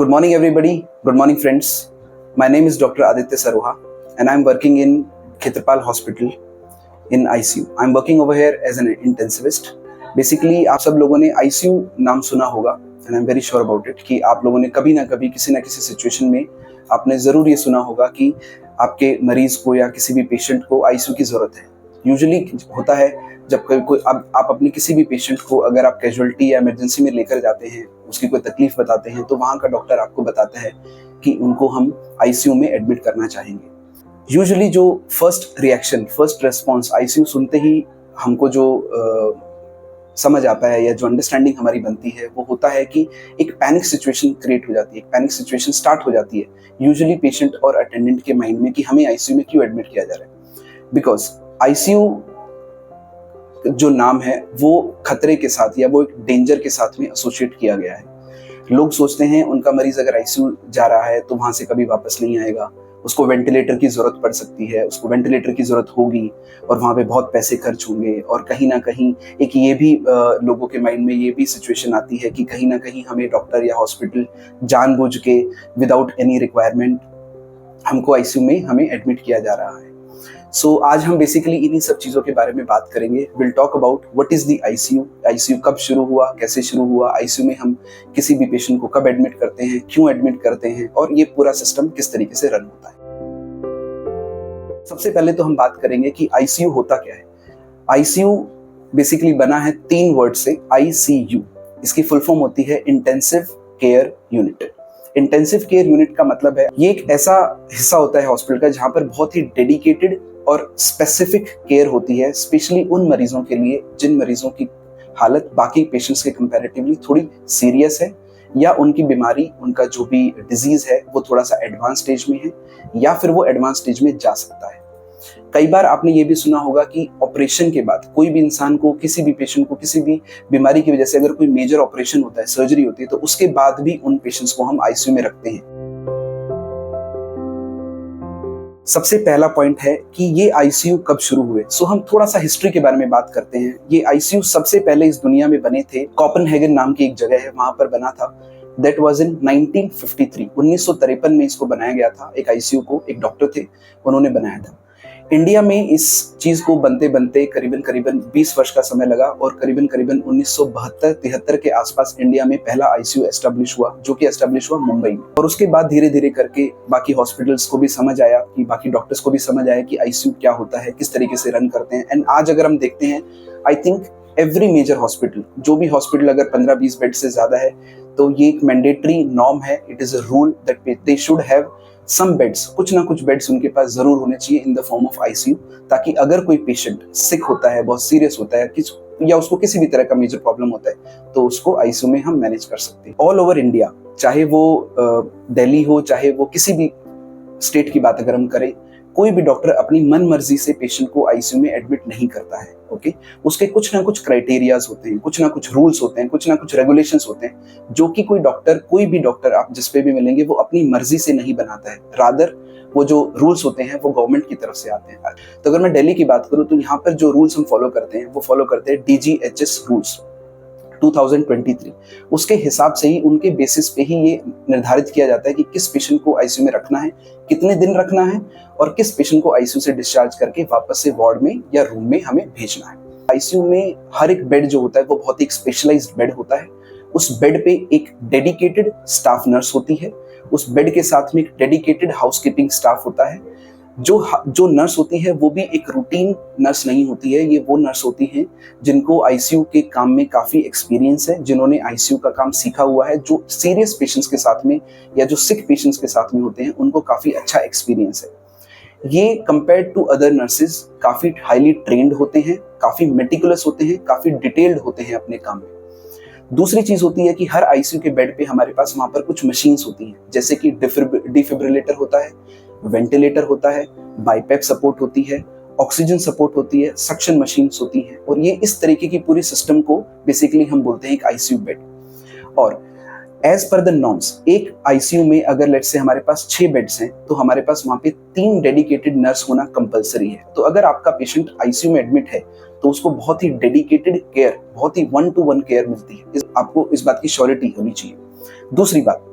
Good morning, everybody. Good morning, friends. My name is Dr. Aditya Saroha, and I'm working in Khetrapal Hospital in ICU. I'm working over here as an intensivist. Basically, आप सब लोगों ने ICU नाम सुना होगा, and I'm very sure about it कि आप लोगों ने कभी ना कभी किसी ना किसी सिचुएशन में आपने ज़रूर ये सुना होगा कि आपके मरीज को या किसी भी पेशेंट को ICU की ज़रूरत है. यूजुअली होता है जब कोई आप अपने किसी भी पेशेंट को अगर आप कैजुअलिटी या इमरजेंसी में लेकर जाते हैं, उसकी कोई तकलीफ बताते हैं, तो वहाँ का डॉक्टर आपको बताता है कि उनको हम ICU में एडमिट करना चाहेंगे. यूजुअली जो first reaction, first response ICU सुनते ही हमको जो समझ आता है या जो अंडरस्टैंडिंग हमारी बनती है वो होता है कि एक पैनिक सिचुएशन क्रिएट हो जाती है, एक पैनिक सिचुएशन स्टार्ट हो जाती है यूजुअली पेशेंट और अटेंडेंट के माइंड में कि हमें ICU में क्यों एडमिट किया जा रहा है. बिकॉज ICU जो नाम है वो खतरे के साथ या वो एक डेंजर के साथ में एसोसिएट किया गया है. लोग सोचते हैं उनका मरीज अगर ICU जा रहा है तो वहां से कभी वापस नहीं आएगा, उसको वेंटिलेटर की जरूरत पड़ सकती है, उसको वेंटिलेटर की जरूरत होगी और वहां पे बहुत पैसे खर्च होंगे. और कहीं ना कहीं एक ये भी लोगों के माइंड में ये भी सिचुएशन आती है कि कहीं ना कहीं हमें डॉक्टर या हॉस्पिटल जानबूझ के विदाउट एनी रिक्वायरमेंट हमको ICU में हमें एडमिट किया जा रहा है. सो आज हम बेसिकली इन्हीं सब चीज़ों के बारे में बात करेंगे. Will talk about what is the ICU कब शुरू हुआ, कैसे शुरू हुआ, ICU में हम किसी भी पेशेंट को कब एडमिट करते हैं, क्यों एडमिट करते हैं और ये पूरा सिस्टम किस तरीके से रन होता है. सबसे पहले तो हम बात करेंगे कि ICU होता क्या है. ICU बेसिकली बना है 3 वर्ड से, ICU. इसकी फुल फॉर्म होती है intensive care unit. Intensive care unit का मतलब है ये एक ऐसा हिस्सा होता है हॉस्पिटल का जहाँ पर बहुत ही डेडिकेटेड और स्पेसिफिक केयर होती है, स्पेशली उन मरीजों के लिए जिन मरीजों की हालत बाकी पेशेंट्स के कंपैरेटिवली थोड़ी सीरियस है या उनकी बीमारी, उनका जो भी डिजीज है वो थोड़ा सा एडवांस स्टेज में है या फिर वो एडवांस स्टेज में जा सकता है. कई बार आपने ये भी सुना होगा कि ऑपरेशन के बाद कोई भी इंसान को, किसी भी पेशेंट को किसी भी बीमारी की वजह से अगर कोई मेजर ऑपरेशन होता है, सर्जरी होती है, तो उसके बाद भी उन पेशेंट्स को हम ICU में रखते हैं. सबसे पहला पॉइंट है कि ये ICU कब शुरू हुए. सो हम थोड़ा सा हिस्ट्री के बारे में बात करते हैं. ये ICU सबसे पहले इस दुनिया में बने थे, कोपेनहेगन नाम की एक जगह है, वहां पर बना था. That was in 1953. 1953 में इसको बनाया गया था. एक ICU को एक डॉक्टर थे, उन्होंने बनाया था. इंडिया में इस चीज को बनते बनते करीबन 20 वर्ष का समय लगा और करीबन 1972-73 के आसपास इंडिया में पहला ICU एस्टेब्लिश हुआ, जो कि एस्टेब्लिश हुआ मुंबई में. और उसके बाद धीरे धीरे करके बाकी हॉस्पिटल्स को भी समझ आया, कि बाकी डॉक्टर्स को भी समझ आया कि ICU क्या होता है, किस तरीके से रन करते हैं. एंड आज अगर हम देखते हैं, I think every major hospital, जो भी हॉस्पिटल अगर 15-20 बेड से ज्यादा है तो ये एक मैंडेटरी नॉर्म है. It is a rule that they should have some beds, कुछ ना कुछ बेड्स उनके पास जरूर होने चाहिए in the form of ICU, ताकि अगर कोई पेशेंट सिक होता है, बहुत सीरियस होता है या उसको किसी भी तरह का मेजर प्रॉब्लम होता है, तो उसको ICU में हम मैनेज कर सकते हैं. ऑल ओवर इंडिया, चाहे वो दिल्ली हो, चाहे वो किसी भी स्टेट की बात अगर हम करें, कोई भी डॉक्टर अपनी मन मर्जी से पेशेंट को ICU में एडमिट नहीं करता है. ओके, उसके कुछ ना कुछ क्राइटेरियाज होते हैं, कुछ ना कुछ रूल्स होते हैं, कुछ ना कुछ रेगुलेशंस होते हैं, जो कि कोई भी डॉक्टर आप जिस पे भी मिलेंगे वो अपनी मर्जी से नहीं बनाता है. रादर वो जो रूल्स होते हैं वो गवर्नमेंट की तरफ से आते हैं. तो अगर मैं दिल्ली की बात करूं तो यहाँ पर जो रूल्स हम फॉलो करते हैं वो फॉलो करते हैं DGHS रूल्स 2023. उसके हिसाब से ही, उनके बेसिस पे ही ये निर्धारित किया जाता है कि किस पेशेंट को ICU में रखना है, कितने दिन रखना है और किस पेशेंट को ICU से डिस्चार्ज करके वापस से वार्ड में या रूम में हमें भेजना है. ICU में हर एक बेड जो होता है वो बहुत ही स्पेशलाइज्ड बेड होता है. उस बेड पे एक डेडिकेटेड स्टाफ नर्स होती है. उस बेड के साथ में एक डेडिकेटेड हाउसकीपिंग स्टाफ होता है. जो नर्स होती है वो भी एक रूटीन नर्स नहीं होती है. ये वो नर्स होती हैं जिनको ICU के काम में काफ़ी एक्सपीरियंस है, जिन्होंने ICU का काम सीखा हुआ है, जो सीरियस पेशेंट्स के साथ में या जो सिक पेशेंट्स के साथ में होते हैं उनको काफ़ी अच्छा एक्सपीरियंस है. ये कंपेयर टू अदर नर्सेज काफ़ी हाईली ट्रेंड होते हैं, काफ़ी मेटिकुलस होते हैं, काफ़ी डिटेल्ड होते हैं अपने काम में. दूसरी चीज होती है कि हर ICU के बेड पे हमारे पास वहां पर कुछ मशीन्स होती हैं, जैसे कि डिफिब्रिलेटर होता है, वेंटिलेटर होता है, बाईपैप सपोर्ट होती है, ऑक्सीजन सपोर्ट होती है, सक्शन मशीन्स होती हैं. और ये इस तरीके की पूरी सिस्टम को बेसिकली हम बोलते हैं एक ICU बेड. और एज पर द नॉर्म्स एक ICU में अगर लेट्स से हमारे पास 6 बेड्स हैं तो हमारे पास वहां पे 3 डेडिकेटेड नर्स होना कंपलसरी है. तो अगर आपका पेशेंट ICU में एडमिट है तो उसको बहुत ही डेडिकेटेड केयर, बहुत ही 1-to-1 केयर मिलती है. आपको इस बात की श्योरिटी होनी चाहिए. दूसरी बात,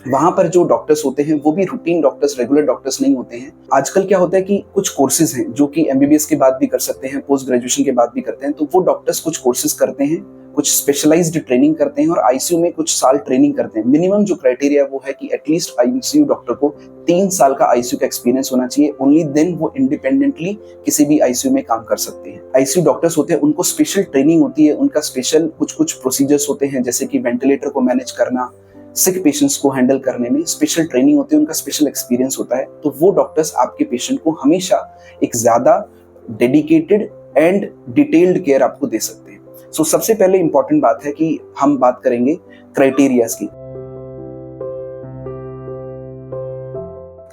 वहां पर जो डॉक्टर्स होते हैं वो भी रूटीन डॉक्टर्स, रेगुलर डॉक्टर्स नहीं होते हैं। आजकल क्या होता है कि कुछ कोर्सेज हैं जो कि एमबीबीएस के बाद भी कर सकते हैं, पोस्ट ग्रेजुएशन के बाद भी करते हैं, तो वो डॉक्टर्स कुछ कोर्सेज करते हैं, कुछ स्पेशलाइज्ड ट्रेनिंग करते हैं और आईसीयू में कुछ साल ट्रेनिंग करते हैं। मिनिमम जो क्राइटेरिया वो है कि एटलीस्ट आईसीयू डॉक्टर को 3 साल का आईसीयू का एक्सपीरियंस होना चाहिए। ओनली देन वो इंडिपेंडेंटली किसी भी आईसीयू में काम कर सकते हैं। आईसीयू डॉक्टर्स होते हैं, उनको स्पेशल ट्रेनिंग होती है, उनका स्पेशल कुछ प्रोसीजर्स होते हैं, जैसे कि वेंटिलेटर को मैनेज करना, सिक पेशेंट्स को हैंडल करने में स्पेशल ट्रेनिंग होती है, उनका स्पेशल एक्सपीरियंस होता है। तो वो डॉक्टर्स आपके पेशेंट को हमेशा एक ज्यादा डेडिकेटेड एंड डिटेल्ड केयर आपको दे सकते हैं। सो सबसे पहले इंपॉर्टेंट बात है कि हम बात करेंगे क्राइटेरियाज की।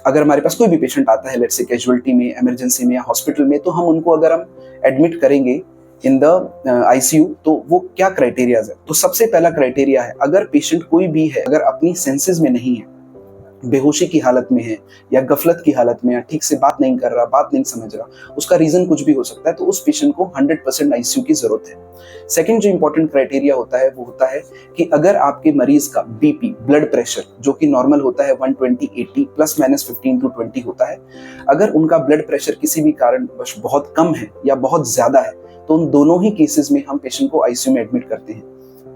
अगर हमारे पास कोई भी पेशेंट आता है, लेट्स से कैजुअलिटी में, इमरजेंसी में या हॉस्पिटल में, तो हम उनको अगर हम एडमिट करेंगे इन द आईसीयू, तो वो क्या क्राइटेरियाज है। तो सबसे पहला क्राइटेरिया है, अगर पेशेंट कोई भी है, अगर अपनी सेंसेस में नहीं है, बेहोशी की हालत में है या गफलत की हालत में, या ठीक से बात नहीं कर रहा, बात नहीं समझ रहा, उसका रीजन कुछ भी हो सकता है, तो उस पेशेंट को 100% आईसीयू की जरूरत है। सेकंड जो इंपॉर्टेंट क्राइटेरिया होता है वो होता है कि अगर आपके मरीज का बीपी, ब्लड प्रेशर, जो कि नॉर्मल होता है 120/80 ±15 to 20 होता है, अगर उनका ब्लड प्रेशर किसी भी कारण बहुत कम है या बहुत ज्यादा है, तो उन दोनों ही केसेस में हम पेशेंट को आईसीयू में एडमिट करते हैं।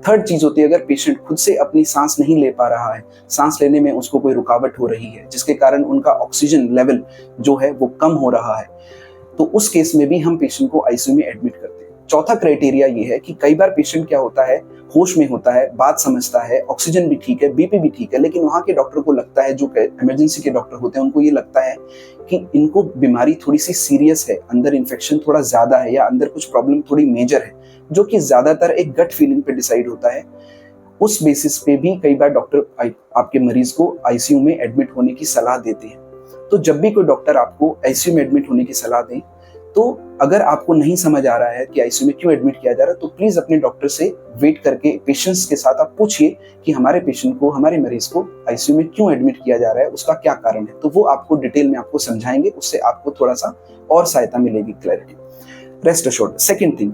थर्ड चीज होती है, अगर पेशेंट खुद से अपनी सांस नहीं ले पा रहा है, सांस लेने में उसको कोई रुकावट हो रही है, जिसके कारण उनका ऑक्सीजन लेवल जो है वो कम हो रहा है, तो उस केस में भी हम पेशेंट को आईसीयू में एडमिट करते हैं। चौथा क्राइटेरिया ये है कि कई बार पेशेंट क्या होता है, होश में होता है, बात समझता है, ऑक्सीजन भी ठीक है, बीपी भी ठीक है, लेकिन वहां के डॉक्टर को लगता है, जो इमरजेंसी के डॉक्टर होते हैं उनको ये लगता है कि इनको बीमारी थोड़ी सी सीरियस है, अंदर इन्फेक्शन थोड़ा ज्यादा है या अंदर कुछ प्रॉब्लम थोड़ी मेजर है, जो कि ज्यादातर एक गट फीलिंग पे डिसाइड होता है। उस बेसिस पे भी कई बार डॉक्टर आपके मरीज को आईसीयू में एडमिट होने की सलाह देते हैं। तो जब भी कोई डॉक्टर आपको आईसीयू में एडमिट होने की सलाह दें, तो अगर आपको नहीं समझ आ रहा है कि आईसीयू में क्यों एडमिट किया जा रहा है, तो प्लीज अपने डॉक्टर से वेट करके पेशेंस के साथ आप पूछिए कि हमारे पेशेंट को, हमारे मरीज को आईसीयू में क्यों एडमिट किया जा रहा है, उसका क्या कारण है। तो वो आपको डिटेल में आपको समझाएंगे, उससे आपको थोड़ा सा और सहायता मिलेगी, clarity. Rest assured. Second thing,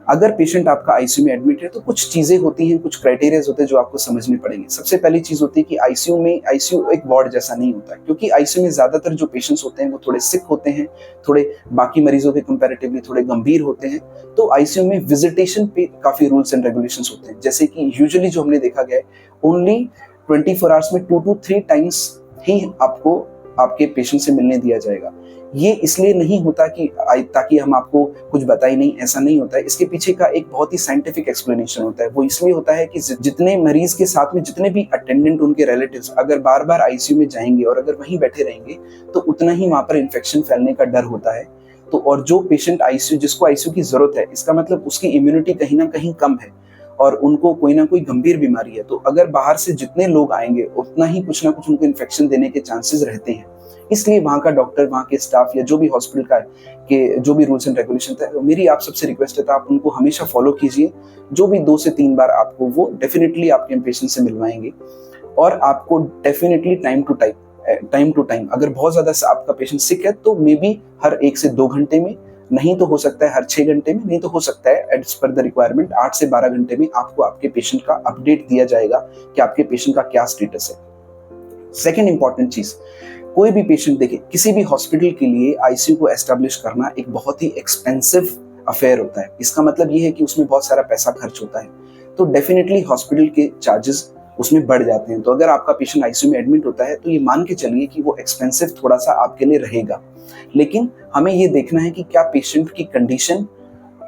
अगर पेशेंट आपका आईसीयू में एडमिट है, तो कुछ चीजें होती हैं, कुछ क्राइटेरियाज होते हैं जो आपको समझने पड़ेंगे। सबसे पहली चीज होती है कि आईसीयू एक वार्ड जैसा नहीं होता है, क्योंकि आईसीयू में ज्यादातर जो पेशेंट्स होते हैं वो थोड़े सिक होते हैं, थोड़े बाकी मरीजों के कंपैरेटिवली थोड़े गंभीर होते हैं। तो आईसीयू में विजिटेशन पे काफी रूल्स एंड रेगुलेशंस होते हैं, जैसे कि यूजुअली जो हमने देखा गया है, ओनली 24 आवर्स में 2 to 3 टाइम्स ही आपको आपके पेशेंट से मिलने दिया जाएगा। ये इसलिए नहीं होता कि ताकि हम आपको कुछ बताए नहीं, ऐसा नहीं होता है। इसके पीछे का एक बहुत ही साइंटिफिक एक्सप्लेनेशन होता है। वो इसलिए होता है कि जितने मरीज के साथ में जितने भी अटेंडेंट, उनके रिलेटिव्स अगर बार बार आईसीयू में जाएंगे और अगर वहीं बैठे रहेंगे, तो उतना ही वहां पर इन्फेक्शन फैलने का डर होता है। तो और जो पेशेंट आईसीयू, जिसको आईसीयू की जरूरत है, इसका मतलब उसकी इम्यूनिटी कहीं ना कहीं कम है और उनको कोई ना कोई गंभीर बीमारी है। तो अगर बाहर से जितने लोग आएंगे, उतना ही कुछ ना कुछ उनको इन्फेक्शन देने के चांसेस रहते हैं। इसलिए वहाँ का डॉक्टर, वहाँ के स्टाफ या जो भी हॉस्पिटल का के जो भी रूल्स एंड रेगुलेशन है, मेरी आप सबसे रिक्वेस्ट है तो आप उनको हमेशा फॉलो कीजिए। जो भी 2 से 3 बार आपको वो डेफिनेटली आपके पेशेंट से मिलवाएंगे, और आपको डेफिनेटली टाइम टू टाइम अगर बहुत ज्यादा आपका पेशेंट सिक है, तो मे बी हर 1 से 2 घंटे में, नहीं तो हो सकता है हर 6 घंटे में, नहीं तो हो सकता है एज पर द रिक्वायरमेंट 8 से 12 घंटे में आपको आपके पेशेंट का अपडेट दिया जाएगा कि आपके पेशेंट का क्या स्टेटस है। सेकेंड इंपॉर्टेंट चीज, कोई भी पेशेंट, देखिए, किसी भी हॉस्पिटल के लिए आईसीयू को एस्टेब्लिश करना एक बहुत ही एक्सपेंसिव अफेयर होता है। इसका मतलब ये है कि उसमें बहुत सारा पैसा खर्च होता है, तो डेफिनेटली हॉस्पिटल के चार्जेस उसमें बढ़ जाते हैं। तो अगर आपका पेशेंट आईसीयू में एडमिट होता है, तो ये मान के चलिए कि वो एक्सपेंसिव थोड़ा सा आपके लिए रहेगा, लेकिन हमें ये देखना है कि क्या पेशेंट की कंडीशन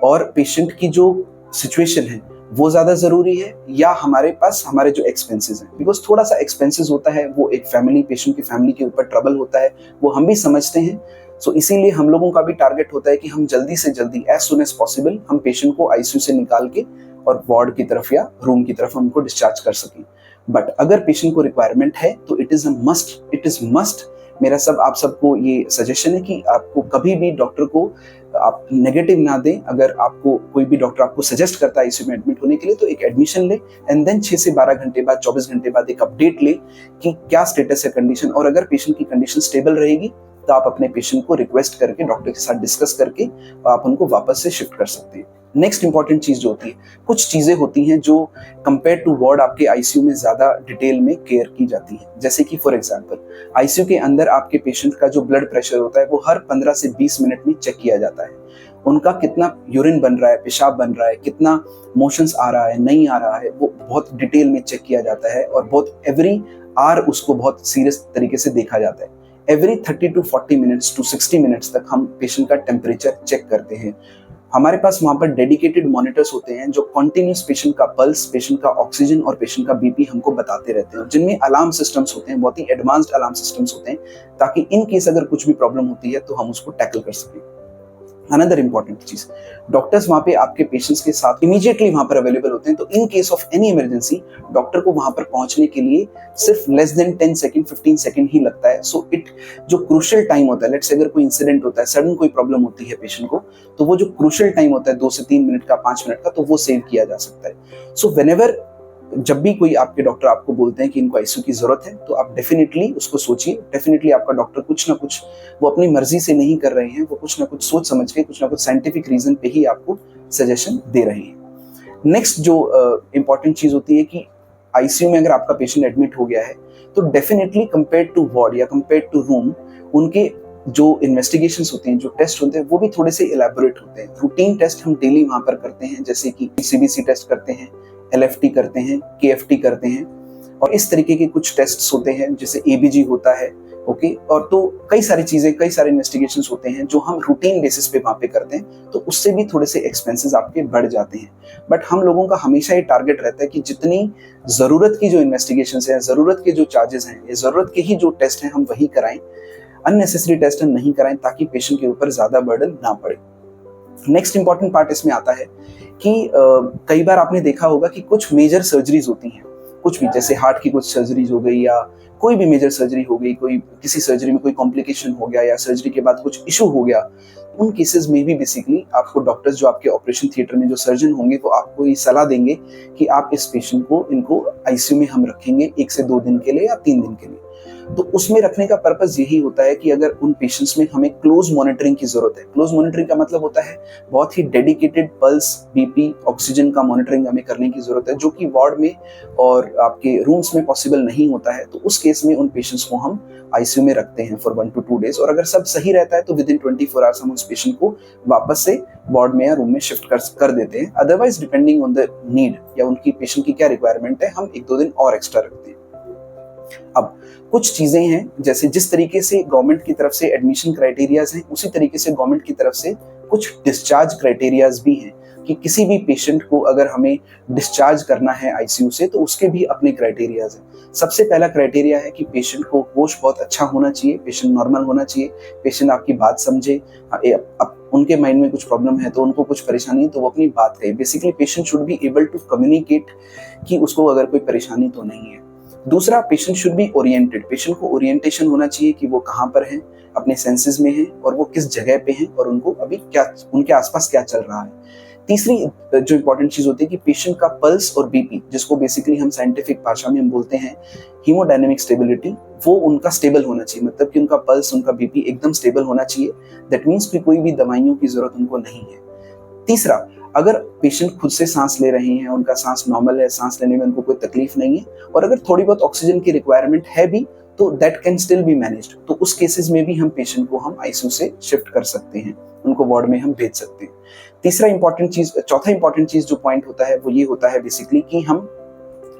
और पेशेंट की जो सिचुएशन है वो ज्यादा जरूरी है या हमारे पास हमारे जो एक्सपेंसेस हैं। बिकॉज थोड़ा सा एक्सपेंसेस होता है, वो एक पेशेंट की फैमिली के ऊपर ट्रबल होता है, वो हम भी समझते हैं। सो इसीलिए हम लोगों का भी टारगेट होता है कि हम जल्दी से जल्दी, एज सुन एज पॉसिबल, हम पेशेंट को आईसीयू से निकाल के और वार्ड की तरफ या रूम की तरफ हमको डिस्चार्ज कर सकें। बट अगर पेशेंट को रिक्वायरमेंट है तो इट इज मस्ट। मेरा आप सबको ये सजेशन है कि आपको कभी भी डॉक्टर को आप नेगेटिव ना दें। अगर आपको कोई भी डॉक्टर आपको सजेस्ट करता है आईसीयू में एडमिट होने के लिए, तो एक एडमिशन ले एंड देन 6 से 12 घंटे बाद, 24 घंटे बाद एक अपडेट ले कि क्या स्टेटस है कंडीशन, और अगर पेशेंट की कंडीशन स्टेबल रहेगी तो आप अपने पेशेंट को रिक्वेस्ट करके डॉक्टर के साथ डिस्कस करके आप उनको वापस से शिफ्ट कर सकते हैं। नेक्स्ट इंपॉर्टेंट चीज जो होती है, कुछ चीजें होती हैं जो कंपेयर टू वार्ड आपके आईसीयू में ज्यादा डिटेल में केयर की जाती है। जैसे कि फॉर एग्जांपल आईसीयू के अंदर आपके पेशेंट का जो ब्लड प्रेशर होता है वो हर 15 से 20 मिनट में चेक किया जाता है। उनका कितना यूरिन बन रहा है, पेशाब बन रहा है, कितना मोशंस आ रहा है, नहीं आ रहा है, वो बहुत डिटेल में चेक किया जाता है और बहुत एवरी आवर उसको बहुत सीरियस तरीके से देखा जाता है। Every 30 to 40 minutes to 60 minutes तक हम पेशेंट का टेम्परेचर चेक करते हैं। हमारे पास वहाँ पर डेडिकेटेड मॉनिटर्स होते हैं जो कॉन्टिन्यूस पेशेंट का पल्स, पेशेंट का ऑक्सीजन और पेशेंट का बीपी हमको बताते रहते हैं, जिनमें अलार्म सिस्टम्स होते हैं, बहुत ही एडवांस्ड अलार्म सिस्टम्स होते हैं, ताकि इन केस अगर कुछ भी प्रॉब्लम होती है तो हम उसको टैकल कर सकें। अनदर इंपॉर्टेंट चीज, डॉक्टर्स वहाँ पे आपके पेशेंट्स के साथ इमीडिएटली वहाँ पर अवेलेबल होते हैं, तो in case of any emergency doctor को वहाँ पर पहुँचने के लिए सिर्फ लेस देन 10 सेकंड 15 सेकंड ही लगता है। सो इट जो क्रूशियल टाइम होता है, लेट्स से अगर कोई इंसिडेंट होता है, सडन कोई प्रॉब्लम होती है पेशेंट को, तो वो जो क्रूशियल टाइम होता है 2 से 3 मिनट का, 5 मिनट का, तो वो सेव किया जा सकता है। सो व्हेनेवर जब भी कोई आपके डॉक्टर आपको बोलते हैं कि इनको आईसीयू की जरूरत है, तो आप डेफिनेटली उसको सोचिए। डेफिनेटली आपका डॉक्टर कुछ ना कुछ वो अपनी मर्जी से नहीं कर रहे हैं, वो कुछ ना कुछ सोच समझ के, कुछ ना कुछ साइंटिफिक रीजन पे ही आपको सजेशन दे रहे हैं। नेक्स्ट जो इंपॉर्टेंट चीज होती है कि आईसीयू में अगर आपका पेशेंट एडमिट हो गया है तो डेफिनेटली कंपेयर टू वार्ड या कंपेयर टू रूम, उनके जो इन्वेस्टिगेशंस होते हैं, जो टेस्ट होते हैं, वो भी थोड़े से इलेबोरेट होते हैं। रूटीन टेस्ट हम डेली वहां पर करते हैं, जैसे कि सीबीसी टेस्ट करते हैं, एलएफटी करते हैं, केएफटी करते हैं, और इस तरीके के कुछ टेस्ट्स होते हैं, जैसे एबीजी होता है, ओके। और तो कई सारी चीजें, कई सारे इन्वेस्टिगेशंस होते हैं जो हम रूटीन बेसिस पे वहां पे करते हैं, तो उससे भी थोड़े से एक्सपेंसेस आपके बढ़ जाते हैं। बट हम लोगों का हमेशा ये टारगेट रहता है कि जितनी जरूरत की जो इन्वेस्टिगेशंस है, जरूरत के जो चार्जेस हैं, या जरूरत के ही जो टेस्ट हैं, हम वही कराएं, अननेसेसरी टेस्ट हम नहीं कराएं, ताकि पेशेंट के ऊपर ज्यादा बर्डन ना पड़े। नेक्स्ट इंपॉर्टेंट पार्ट इसमें आता है कि कई बार आपने देखा होगा कि कुछ मेजर सर्जरीज होती हैं, कुछ भी, जैसे हार्ट की कुछ सर्जरीज हो गई या कोई भी मेजर सर्जरी हो गई, कोई किसी सर्जरी में कोई कॉम्प्लिकेशन हो गया या सर्जरी के बाद कुछ इशू हो गया, उन केसेस में भी बेसिकली आपको डॉक्टर्स, जो आपके ऑपरेशन थिएटर में जो सर्जन होंगे, वो आपको ये सलाह देंगे कि आप इस पेशेंट को, इनको आईसीयू में हम रखेंगे 1 से 2 दिन के लिए या 3 दिन के लिए। तो उसमें रखने का पर्पस यही होता है कि अगर उन पेशेंट्स में हमें क्लोज मॉनिटरिंग की जरूरत है। क्लोज मॉनिटरिंग का मतलब होता है बहुत ही डेडिकेटेड पल्स, बीपी, ऑक्सीजन का मॉनिटरिंग हमें करने की जरूरत है, जो कि वार्ड में और आपके रूम्स में पॉसिबल नहीं होता है। तो उस केस में उन पेशेंट्स को हम आईसीयू में रखते हैं फॉर 1 to 2 days, और अगर सब सही रहता है तो विद इन 24 आवर्स हम उस पेशेंट को वापस से वार्ड में या रूम में शिफ्ट कर देते हैं। Otherwise depending on the need या उनकी पेशेंट की क्या रिक्वायरमेंट है, हम 1-2 दिन और एक्स्ट्रा रखते हैं। अब कुछ चीजें हैं, जैसे जिस तरीके से गवर्नमेंट की तरफ से एडमिशन क्राइटेरियाज हैं, उसी तरीके से गवर्नमेंट की तरफ से कुछ डिस्चार्ज क्राइटेरियाज भी हैं कि किसी भी पेशेंट को अगर हमें डिस्चार्ज करना है आईसीयू से, तो उसके भी अपने क्राइटेरियाज हैं। सबसे पहला क्राइटेरिया है कि पेशेंट को होश बहुत अच्छा होना चाहिए, पेशेंट नॉर्मल होना चाहिए, पेशेंट आपकी बात समझे। उनके माइंड में कुछ प्रॉब्लम है, तो उनको कुछ परेशानी है, तो वो अपनी बात कहे। Basically patient should be able to communicate कि उसको अगर कोई परेशानी तो नहीं है। दूसरा, patient should be oriented. Patient को ओरिएंटेशन होना चाहिए कि वो कहाँ पर हैं, अपने सेंसेस में हैं, और वो किस जगह पे हैं, और उनको अभी क्या, उनके आसपास क्या चल रहा है। तीसरी जो इंपॉर्टेंट चीज होती है कि पेशेंट का पल्स और बीपी, जिसको बेसिकली हम साइंटिफिक भाषा में हम बोलते हैं हीमोडायनेमिक स्टेबिलिटी, वो उनका स्टेबल होना चाहिए। मतलब कि उनका पल्स, उनका बीपी एकदम स्टेबल होना चाहिए। दैट मीन्स कि कोई भी दवाइयों की जरूरत उनको नहीं है। तीसरा, अगर पेशेंट खुद से सांस ले रहे हैं, उनका सांस नॉर्मल है, सांस लेने में उनको कोई तकलीफ नहीं है, और अगर थोड़ी बहुत ऑक्सीजन की रिक्वायरमेंट है भी, तो that can still be managed. तो उस केसेस में भी हम पेशेंट को हम आईसीयू से शिफ्ट कर सकते हैं, उनको वार्ड में हम भेज सकते हैं। चौथा इंपॉर्टेंट चीज जो पॉइंट होता है वो ये होता है बेसिकली कि हम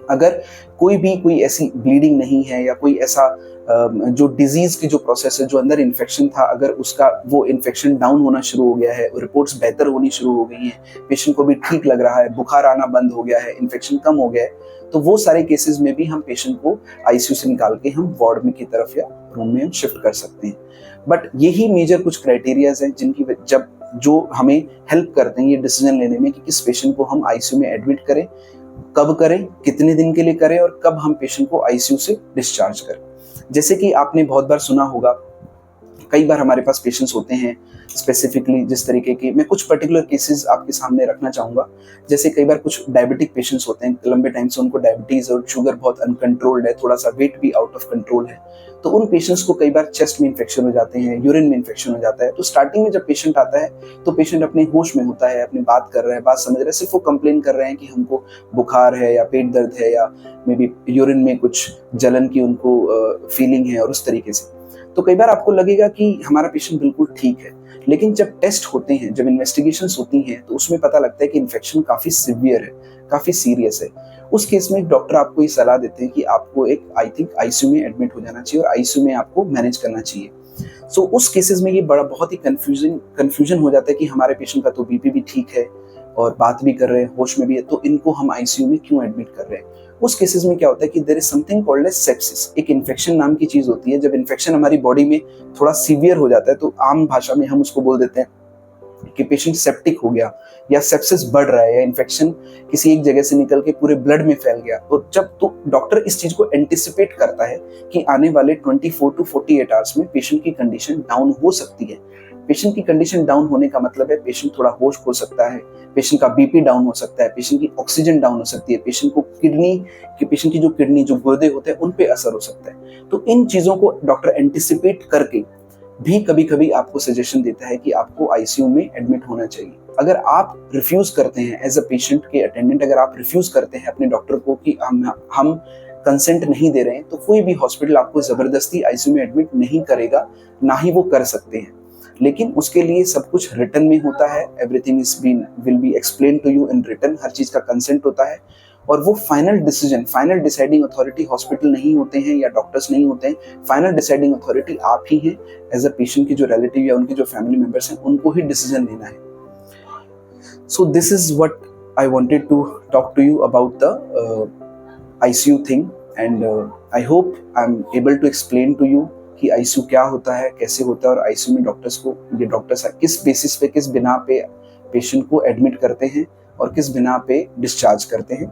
अगर कोई ऐसी ब्लीडिंग नहीं है या कोई ऐसा जो डिजीज की जो प्रोसेस है, जो अंदर इन्फेक्शन था, अगर उसका वो इन्फेक्शन डाउन होना शुरू हो गया है, रिपोर्ट्स बेहतर होनी शुरू हो गई हैं, पेशेंट को भी ठीक लग रहा है, बुखार आना बंद हो गया है, इन्फेक्शन कम हो गया है, तो वो सारे केसेस में भी हम पेशेंट को आईसीयू से निकाल के हम वार्ड में की तरफ या रूम में हम शिफ्ट कर सकते हैं। बट यही मेजर कुछ क्राइटेरियाज हैं जिनकी जो हमें हेल्प करते हैं ये डिसीजन लेने में कि किस पेशेंट को हम आईसीयू में एडमिट करें, कब करें, कितने दिन के लिए करें, और कब हम पेशेंट को आईसीयू से डिस्चार्ज करें। जैसे कि आपने बहुत बार सुना होगा कई बार हमारे पास पेशेंट्स होते हैं स्पेसिफिकली जिस तरीके के, मैं कुछ पर्टिकुलर केसेस आपके सामने रखना चाहूँगा। जैसे कई बार कुछ डायबिटिक पेशेंट्स होते हैं, लंबे टाइम से उनको डायबिटीज़ और शुगर बहुत अनकंट्रोल्ड है, थोड़ा-सा वेट भी आउट ऑफ कंट्रोल है। तो उन पेशेंट्स को कई बार चेस्ट में इन्फेक्शन हो जाते हैं, यूरिन में इन्फेक्शन हो जाता है। तो स्टार्टिंग में जब पेशेंट आता है तो पेशेंट अपने होश में होता है, अपनी बात कर रहा है, बात समझ रहा है, सिर्फ वो कंप्लेन कर रहे हैं कि हमको बुखार है या पेट दर्द है या मे बी यूरिन में कुछ जलन की उनको फीलिंग है और उस तरीके से। तो कई बार आपको लगेगा कि हमारा पेशेंट बिल्कुल ठीक है, लेकिन जब टेस्ट होते हैं, जब इन्वेस्टिगेशंस होती हैं, तो उसमें पता लगता है कि इन्फेक्शन काफ़ी सीवियर है, काफ़ी सीरियस है। उस केस में डॉक्टर आपको ये सलाह देते हैं कि आपको एक आई थिंक आईसीयू में एडमिट हो जाना चाहिए और आईसीयू में आपको मैनेज करना चाहिए। सो उस केसेस में ये बहुत ही कन्फ्यूजन हो जाता है कि हमारे पेशेंट का तो बीपी भी ठीक है और बात भी कर रहे हैं, होश में भी है, तो इनको हम आईसीयू में क्यों एडमिट कर रहे हैं। उस केसेस में क्या होता है कि there is something called as sepsis, एक इन्फेक्शन नाम की चीज होती है। जब इन्फेक्शन हमारी बॉडी में थोड़ा सीवियर हो जाता है तो आम भाषा में हम उसको बोल देते हैं कि पेशेंट सेप्टिक हो गया या सेप्सिस बढ़ रहा है या इन्फेक्शन किसी एक जगह से निकल के पूरे ब्लड में फैल गया। और जब तो डॉक्टर इस चीज को एंटिसिपेट करता है कि आने वाले 24 टू 48 आवर्स में पेशेंट की कंडीशन डाउन हो सकती है। पेशेंट की कंडीशन डाउन होने का मतलब है पेशेंट थोड़ा होश खो सकता है, पेशेंट का बीपी डाउन हो सकता है, पेशेंट की ऑक्सीजन डाउन हो सकती है, पेशेंट की जो किडनी जो गुर्दे होते हैं उन पे असर हो सकता है। तो इन चीजों को डॉक्टर एंटिसिपेट करके भी कभी कभी आपको सजेशन देता है कि आपको आईसीयू में एडमिट होना चाहिए। अगर आप रिफ्यूज करते हैं एज अ पेशेंट के अटेंडेंट, अगर आप रिफ्यूज करते हैं अपने डॉक्टर को कि हम कंसेंट नहीं दे रहे हैं, तो कोई भी हॉस्पिटल आपको जबरदस्ती आईसीयू में एडमिट नहीं करेगा, ना ही वो कर सकते हैं। लेकिन उसके लिए सब कुछ रिटन में होता है, everything will be explain to you in written, हर चीज का कंसेंट होता है। और वो फाइनल डिसाइडिंग अथॉरिटी हॉस्पिटल नहीं होते हैं या डॉक्टर्स नहीं होते हैं, फाइनल डिसाइडिंग अथॉरिटी आप ही हैं। एज अ पेशेंट के जो रिलेटिव या उनके जो फैमिली मेंबर्स हैं उनको ही डिसीजन लेना है। So this is what I wanted to talk to you about the ICU thing and I hope I am able to explain to you कि आईसीयू क्या होता है, कैसे होता है और आईसीयू में डॉक्टर्स किस बेसिस पे, किस बिना पे पेशेंट को एडमिट करते हैं और किस बिना पे डिस्चार्ज करते हैं।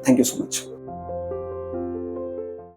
Thank you so much.